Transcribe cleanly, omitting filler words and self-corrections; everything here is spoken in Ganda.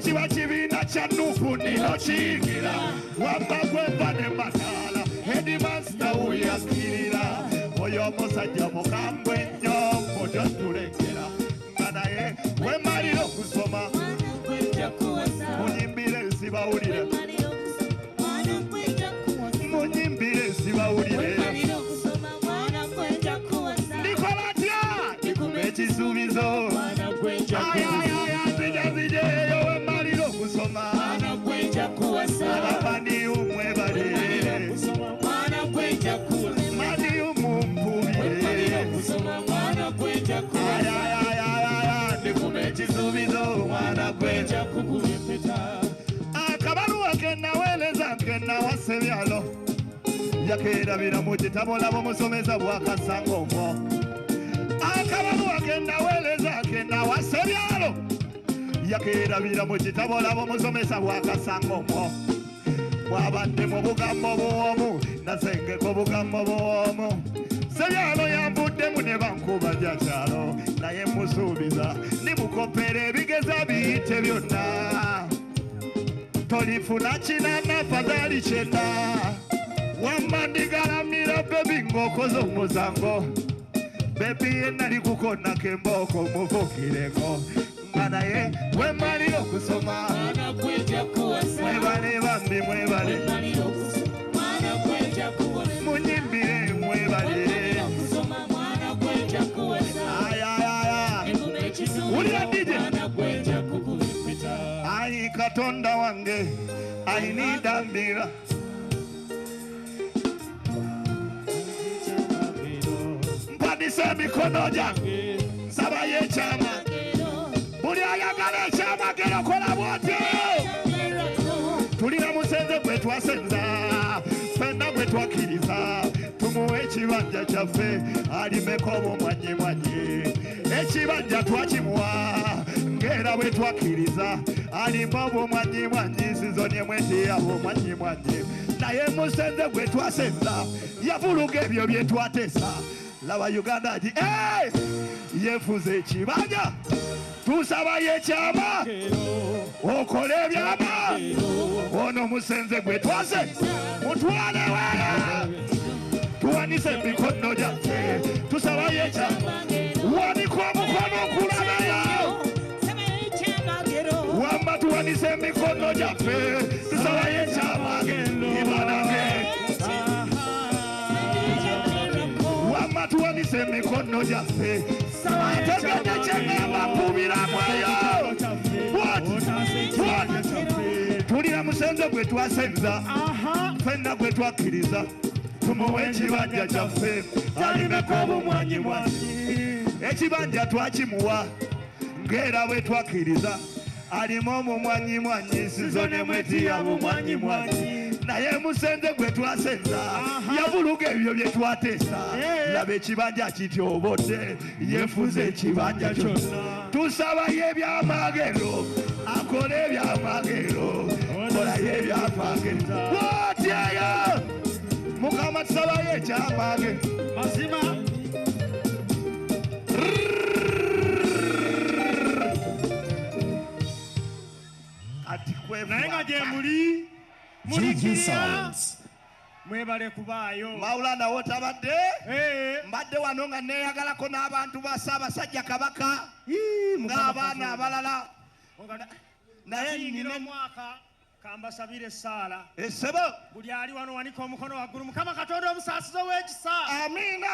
kiba kibiina kya Nuupu nino kiyingira wamba gweva ne Matala Headmaster wuyakkirira oyo omusajja mukambwe nnyo mutyo tulengera nga naye wemalira okusoma munyimbire sibawulire munyimbire sibawulire ndikola tya ndikuba ekisuubizo nzijazijeyo wemalira okusoma abamaniyu mwebale maniyu mumpulire ndikuba ekisuubizo mwana gwenja akabaluwa kenaweereza nkenawa Ssebyalo yakeerabira mu kitabo labo musomesa bwakasanga omwo akabaluwa kenaweereza nkenawa Ssebyalo yakeerabira mu kitabo labo musomesa bwakasanga omwo bwabadde mu bugambo buwomu nasengeko bugambo buwomu Ssebyalo yambuddemu ne bankuba gya kyalo naye musuubiza nimukopera ebigeza biyite byonna tolifuna kinana fadhali kyenda wamma ndigalamira bebi ng'okoze omusango bebi yenali kukonako embooko muvukireko nga naye wemalira okusoma mwebale bambi mwebale munyimbire mwebale wulira DJ ayi Katonda wange ayinidambira mpadisa emikono gyange nsabayo ekyama buli ayagala ekyamagero kola bwotyo tulina musenze gwe twasenza fenna gwe twakkiriza tumuwe ekibanja kyaffe alimeko obumwanyimwanyi ekibanja twakimuwa ngera bwe twakkiriza alima obumwanyimwanyi sizonye mwetiyabo omwanyimwanyi naye musenze gwe twasenza yavuluga ebyo bye twatesa laba Uganda agi yefuza ekibanja tusabayo ekyama okole ebyama ono musenze gwe twase mutwale wala tuwanise emikono gyaffe tusabayo ekyama wanika omukono okulabayo wamba tuwanise emikono gyaffe tusabayo ekyama ibanage wamba tuwanise emikono gyaffe ategedde kyengamba mpubiramueyo tulira musenze gwe twasenza fenna gwe twakkiriza tumuwe ekibanja kyaffe alimeko obumwanyimwanyi ekibanja twakimuwa ngera bwe twakkiriza alimu omumwanyimwanyi sizone mwetiya bumwanyimwanyi naye musenze gwe twasenza yavuluga ebyo bye twatesa laba ekibanja kityobodde yefuza ekibanja kyonna tusabayo ebyamagero akole ebyamagero kolayo ebyamagero bwotyeyo Mukama tusabayo ekyamagero mazima naye nga gye muli mulikirira mwebale kubaayo Maulana wotabadde mbadde wano nga neeyagalako n'abantu ba Ssaabasajja Kabaka ng'abaana abalala naye nina omwaka kambasabire essaala essebo buli ali wano wanika omukono waggulu Mukama Katonda omusaasizo w'ekisa amiina